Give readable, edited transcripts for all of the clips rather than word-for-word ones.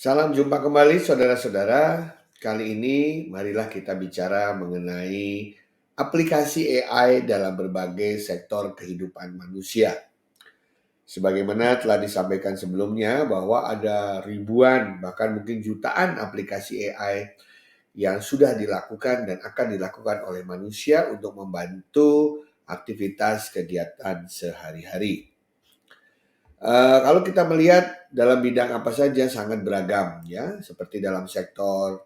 Salam jumpa kembali saudara-saudara. Kali ini marilah kita bicara mengenai aplikasi AI dalam berbagai sektor kehidupan manusia. Sebagaimana telah disampaikan sebelumnya bahwa ada ribuan bahkan mungkin jutaan aplikasi AI yang sudah dilakukan dan akan dilakukan oleh manusia untuk membantu aktivitas kegiatan sehari-hari. Kalau kita melihat dalam bidang apa saja sangat beragam ya, seperti dalam sektor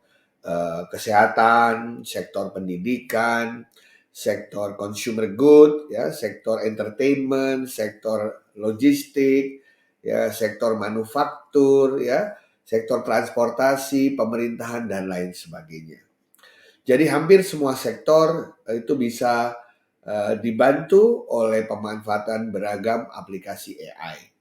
kesehatan, sektor pendidikan, sektor consumer good, ya, sektor entertainment, sektor logistik, ya, sektor manufaktur, ya, sektor transportasi, pemerintahan dan lain sebagainya. Jadi hampir semua sektor itu bisa dibantu oleh pemanfaatan beragam aplikasi AI.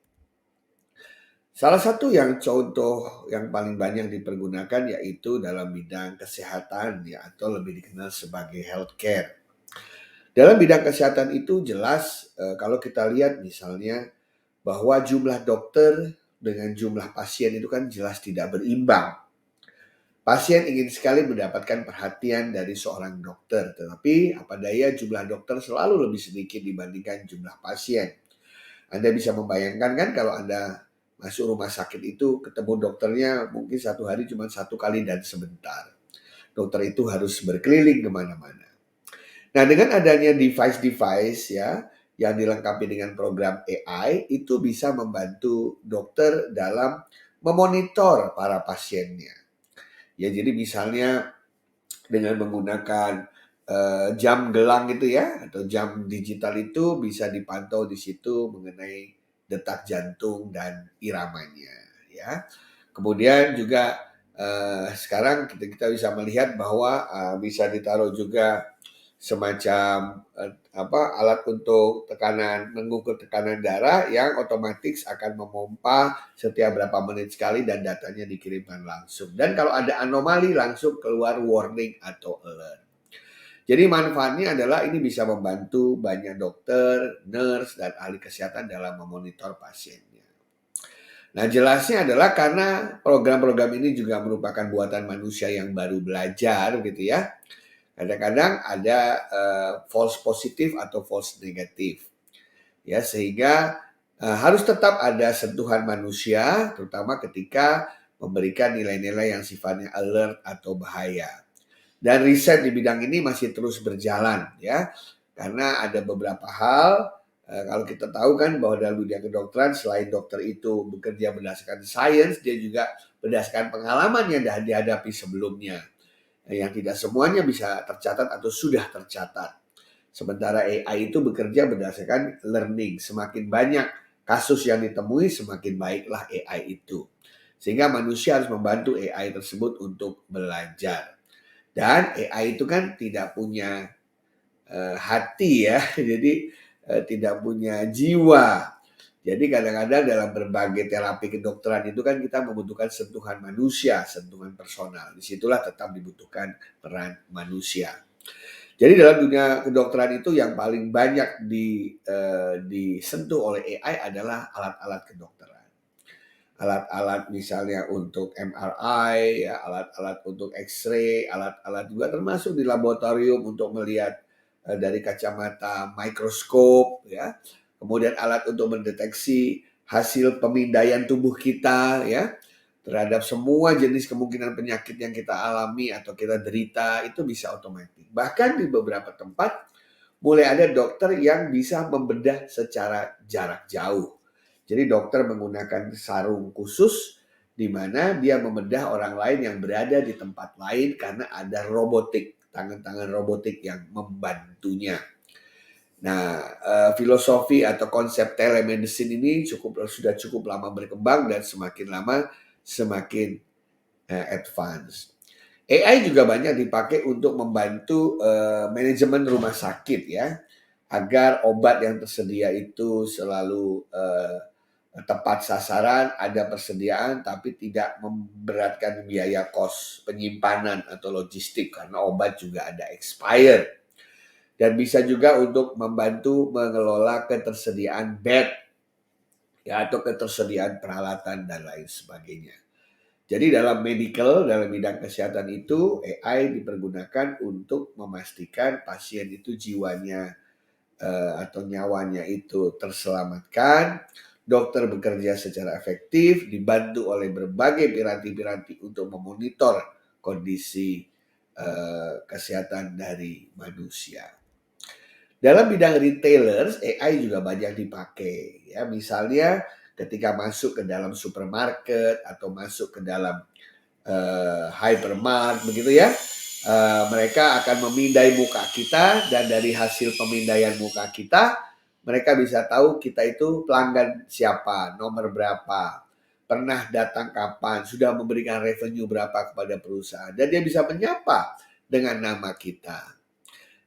Salah satu yang contoh yang paling banyak dipergunakan yaitu dalam bidang kesehatan ya atau lebih dikenal sebagai healthcare. Dalam bidang kesehatan itu jelas kalau kita lihat misalnya bahwa jumlah dokter dengan jumlah pasien itu kan jelas tidak berimbang. Pasien ingin sekali mendapatkan perhatian dari seorang dokter, tetapi apa daya jumlah dokter selalu lebih sedikit dibandingkan jumlah pasien. Anda bisa membayangkan kan kalau Anda masuk rumah sakit itu ketemu dokternya mungkin satu hari cuma satu kali dan sebentar. Dokter itu harus berkeliling kemana-mana. Nah dengan adanya device-device ya yang dilengkapi dengan program AI itu bisa membantu dokter dalam memonitor para pasiennya. Ya jadi misalnya dengan menggunakan jam gelang itu ya atau jam digital itu bisa dipantau di situ mengenai detak jantung dan iramanya ya. Kemudian juga sekarang kita bisa melihat bahwa bisa ditaruh juga semacam alat untuk mengukur tekanan darah yang otomatis akan memompa setiap berapa menit sekali dan datanya dikirimkan langsung. Dan kalau ada anomali langsung keluar warning atau alert. Jadi manfaatnya adalah ini bisa membantu banyak dokter, nurse, dan ahli kesehatan dalam memonitor pasiennya. Nah jelasnya adalah karena program-program ini juga merupakan buatan manusia yang baru belajar gitu ya. Kadang-kadang ada false positif atau false negatif. Ya, sehingga harus tetap ada sentuhan manusia terutama ketika memberikan nilai-nilai yang sifatnya alert atau bahaya. Dan riset di bidang ini masih terus berjalan ya. Karena ada beberapa hal kalau kita tahu kan bahwa dalam dunia kedokteran selain dokter itu bekerja berdasarkan sains, dia juga berdasarkan pengalaman yang dihadapi sebelumnya. Yang tidak semuanya bisa tercatat atau sudah tercatat. Sementara AI itu bekerja berdasarkan learning. Semakin banyak kasus yang ditemui, semakin baiklah AI itu. Sehingga manusia harus membantu AI tersebut untuk belajar. Dan AI itu kan tidak punya hati ya, jadi tidak punya jiwa. Jadi kadang-kadang dalam berbagai terapi kedokteran itu kan kita membutuhkan sentuhan manusia, sentuhan personal. Disitulah tetap dibutuhkan peran manusia. Jadi dalam dunia kedokteran itu yang paling banyak disentuh oleh AI adalah alat-alat kedokteran. Alat-alat misalnya untuk MRI, ya, alat-alat untuk X-ray, alat-alat juga termasuk di laboratorium untuk melihat dari kacamata mikroskop, ya. Kemudian alat untuk mendeteksi hasil pemindaian tubuh kita, ya, terhadap semua jenis kemungkinan penyakit yang kita alami atau kita derita itu bisa otomatis. Bahkan di beberapa tempat mulai ada dokter yang bisa membedah secara jarak jauh. Jadi dokter menggunakan sarung khusus di mana dia membedah orang lain yang berada di tempat lain karena ada robotik, tangan-tangan robotik yang membantunya. Nah, filosofi atau konsep telemedicine ini sudah cukup lama berkembang dan semakin lama semakin advance. AI juga banyak dipakai untuk membantu manajemen rumah sakit ya, agar obat yang tersedia itu selalu tepat sasaran, ada persediaan tapi tidak memberatkan biaya kos penyimpanan atau logistik karena obat juga ada expire. Dan bisa juga untuk membantu mengelola ketersediaan bed ya atau ketersediaan peralatan dan lain sebagainya. Jadi dalam medical, dalam bidang kesehatan itu AI dipergunakan untuk memastikan pasien itu jiwanya atau nyawanya itu terselamatkan, dokter bekerja secara efektif, dibantu oleh berbagai piranti-piranti untuk memonitor kondisi kesehatan dari manusia. Dalam bidang retailers, AI juga banyak dipakai. Ya, misalnya ketika masuk ke dalam supermarket atau masuk ke dalam hypermart begitu ya, mereka akan memindai muka kita dan dari hasil pemindaian muka kita, mereka bisa tahu kita itu pelanggan siapa, nomor berapa, pernah datang kapan, sudah memberikan revenue berapa kepada perusahaan, dan dia bisa menyapa dengan nama kita.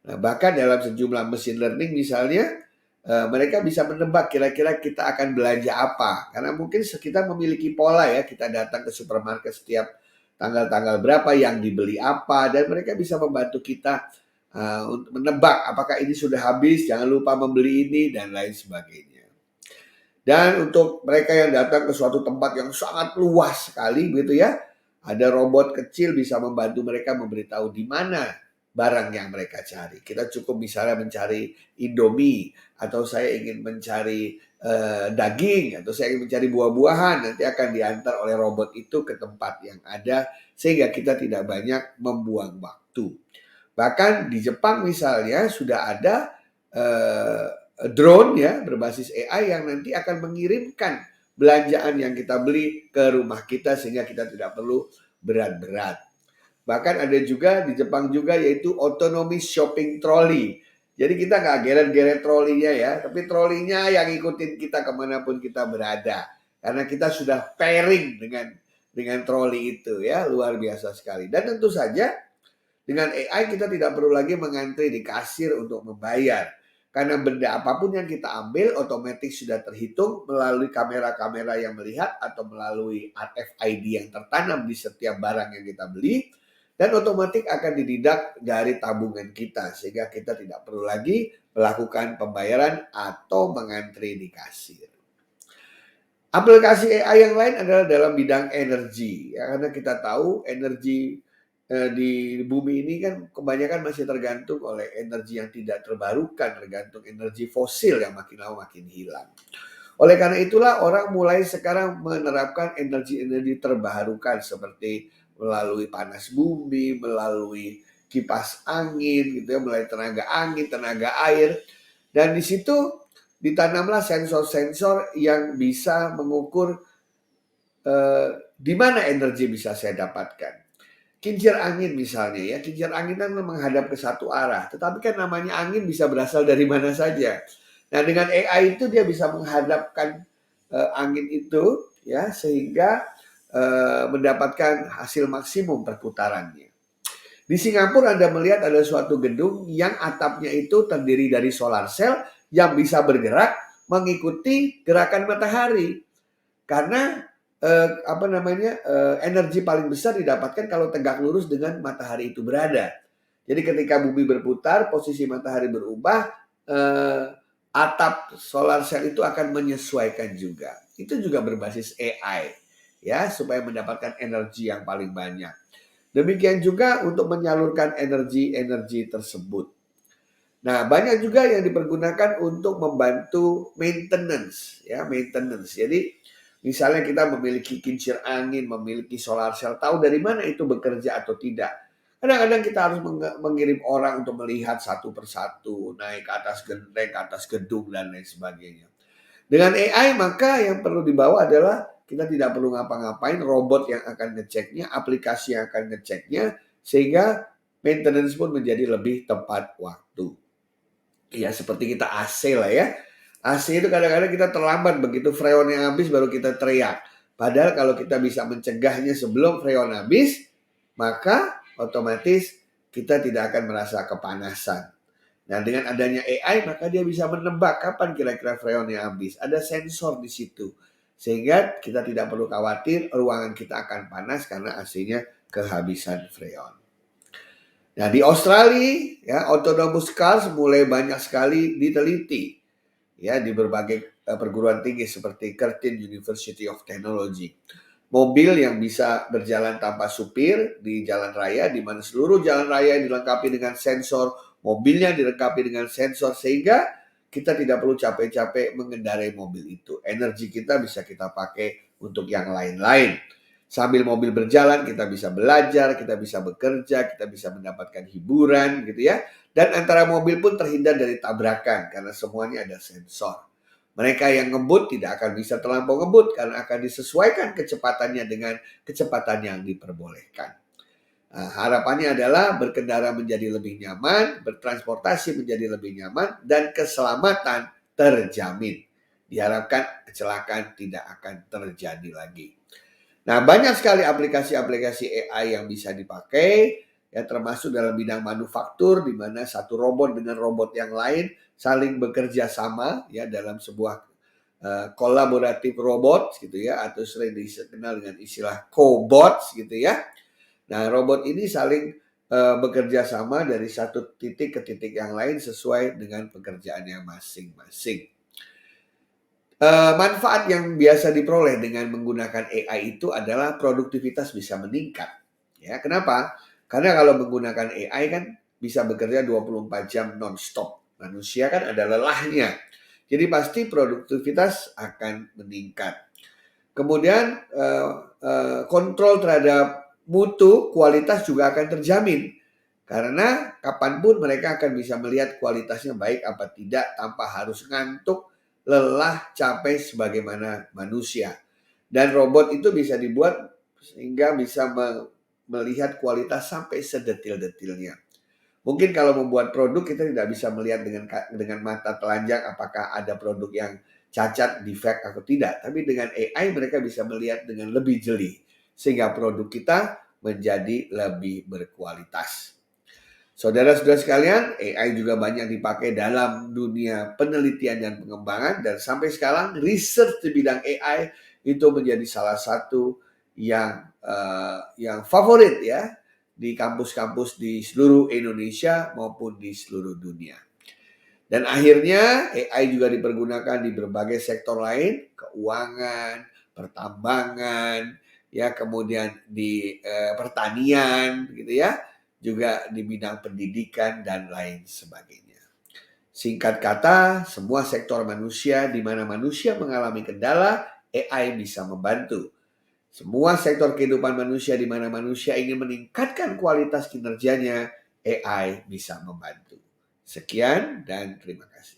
Nah, bahkan dalam sejumlah mesin learning misalnya, mereka bisa menebak kira-kira kita akan belanja apa. Karena mungkin kita memiliki pola ya, kita datang ke supermarket setiap tanggal-tanggal berapa, yang dibeli apa, dan mereka bisa membantu kita untuk menebak apakah ini sudah habis, jangan lupa membeli ini, dan lain sebagainya. Dan untuk mereka yang datang ke suatu tempat yang sangat luas sekali gitu ya, ada robot kecil bisa membantu mereka memberitahu di mana barang yang mereka cari. Kita cukup misalnya mencari Indomie, atau saya ingin mencari daging, atau saya ingin mencari buah-buahan, nanti akan diantar oleh robot itu ke tempat yang ada, sehingga kita tidak banyak membuang waktu. Bahkan di Jepang misalnya sudah ada drone ya berbasis AI yang nanti akan mengirimkan belanjaan yang kita beli ke rumah kita, sehingga kita tidak perlu berat-berat. Bahkan ada juga di Jepang juga, yaitu autonomous shopping trolley. Jadi kita nggak geret-geret trolinya ya, tapi trolinya yang ngikutin kita kemanapun kita berada. Karena kita sudah pairing dengan troli itu ya, luar biasa sekali. Dan tentu saja dengan AI kita tidak perlu lagi mengantri di kasir untuk membayar. Karena benda apapun yang kita ambil otomatis sudah terhitung melalui kamera-kamera yang melihat atau melalui RFID yang tertanam di setiap barang yang kita beli. Dan otomatis akan dideduct dari tabungan kita, sehingga kita tidak perlu lagi melakukan pembayaran atau mengantri di kasir. Aplikasi AI yang lain adalah dalam bidang energi, ya, karena kita tahu energi di bumi ini kan kebanyakan masih tergantung oleh energi yang tidak terbarukan, tergantung energi fosil yang makin lama makin hilang. Oleh karena itulah orang mulai sekarang menerapkan energi-energi terbarukan seperti melalui panas bumi, melalui kipas angin gitu ya, melalui tenaga angin, tenaga air. Dan di situ ditanamlah sensor-sensor yang bisa mengukur di mana energi bisa saya dapatkan. Kincir angin misalnya ya, kincir angin kan menghadap ke satu arah, tetapi kan namanya angin bisa berasal dari mana saja. Nah, dengan AI itu dia bisa menghadapkan angin itu ya, sehingga mendapatkan hasil maksimum perputarannya. Di Singapura Anda melihat ada suatu gedung yang atapnya itu terdiri dari solar cell yang bisa bergerak mengikuti gerakan matahari. Karena energi paling besar didapatkan kalau tegak lurus dengan matahari itu berada. Jadi ketika bumi berputar, posisi matahari berubah, atap solar cell itu akan menyesuaikan juga. Itu juga berbasis AI ya, supaya mendapatkan energi yang paling banyak. Demikian juga untuk menyalurkan energi-energi tersebut. Nah, banyak juga yang dipergunakan untuk membantu maintenance ya, maintenance. Jadi misalnya kita memiliki kincir angin, memiliki solar cell, tahu dari mana itu bekerja atau tidak. Kadang-kadang kita harus mengirim orang untuk melihat satu persatu, naik ke atas genteng, ke atas gedung, dan lain sebagainya. Dengan AI maka yang perlu dibawa adalah kita tidak perlu ngapa-ngapain, robot yang akan ngeceknya, aplikasi yang akan ngeceknya, sehingga maintenance pun menjadi lebih tepat waktu. Ya seperti kita AC lah ya. AC itu kadang-kadang kita terlambat, begitu freonnya habis baru kita teriak. Padahal kalau kita bisa mencegahnya sebelum freon habis, maka otomatis kita tidak akan merasa kepanasan. Nah, dengan adanya AI maka dia bisa menebak kapan kira-kira freonnya habis. Ada sensor di situ. Sehingga kita tidak perlu khawatir ruangan kita akan panas karena AC-nya kehabisan freon. Nah, di Australia ya, autonomous cars mulai banyak sekali diteliti ya di berbagai perguruan tinggi seperti Curtin University of Technology. mobil yang bisa berjalan tanpa supir di jalan raya, di mana seluruh jalan raya dilengkapi dengan sensor, mobilnya dilengkapi dengan sensor, sehingga kita tidak perlu capek-capek mengendarai mobil itu. Energi kita bisa kita pakai untuk yang lain-lain. Sambil mobil berjalan, kita bisa belajar, kita bisa bekerja, kita bisa mendapatkan hiburan gitu ya. Dan antara mobil pun terhindar dari tabrakan karena semuanya ada sensor. Mereka yang ngebut tidak akan bisa terlampau ngebut karena akan disesuaikan kecepatannya dengan kecepatan yang diperbolehkan. Nah, harapannya adalah berkendara menjadi lebih nyaman, bertransportasi menjadi lebih nyaman, dan keselamatan terjamin. Diharapkan kecelakaan tidak akan terjadi lagi. Nah, banyak sekali aplikasi-aplikasi AI yang bisa dipakai, ya termasuk dalam bidang manufaktur, di mana satu robot dengan robot yang lain saling bekerja sama ya dalam sebuah kolaboratif robot gitu ya, atau sering dikenal dengan istilah cobots gitu ya. Nah, robot ini saling bekerja sama dari satu titik ke titik yang lain sesuai dengan pekerjaannya masing-masing. Manfaat yang biasa diperoleh dengan menggunakan AI itu adalah produktivitas bisa meningkat. Ya, kenapa? Karena kalau menggunakan AI kan bisa bekerja 24 jam non-stop. Manusia kan ada lelahnya. Jadi pasti produktivitas akan meningkat. Kemudian kontrol terhadap mutu, kualitas juga akan terjamin. Karena kapanpun mereka akan bisa melihat kualitasnya baik apa tidak tanpa harus ngantuk, lelah, capek sebagaimana manusia. Dan robot itu bisa dibuat sehingga bisa melihat kualitas sampai sedetil-detilnya. Mungkin kalau membuat produk kita tidak bisa melihat dengan mata telanjang apakah ada produk yang cacat, defect atau tidak. Tapi dengan AI mereka bisa melihat dengan lebih jeli sehingga produk kita menjadi lebih berkualitas. Saudara-saudara sekalian, AI juga banyak dipakai dalam dunia penelitian dan pengembangan, dan sampai sekarang research di bidang AI itu menjadi salah satu yang favorit ya di kampus-kampus di seluruh Indonesia maupun di seluruh dunia. Dan akhirnya AI juga dipergunakan di berbagai sektor lain, keuangan, pertambangan, ya kemudian di pertanian gitu ya, juga di bidang pendidikan dan lain sebagainya. Singkat kata, semua sektor manusia di mana manusia mengalami kendala, AI bisa membantu. Semua sektor kehidupan manusia di mana manusia ingin meningkatkan kualitas kinerjanya, AI bisa membantu. Sekian dan terima kasih.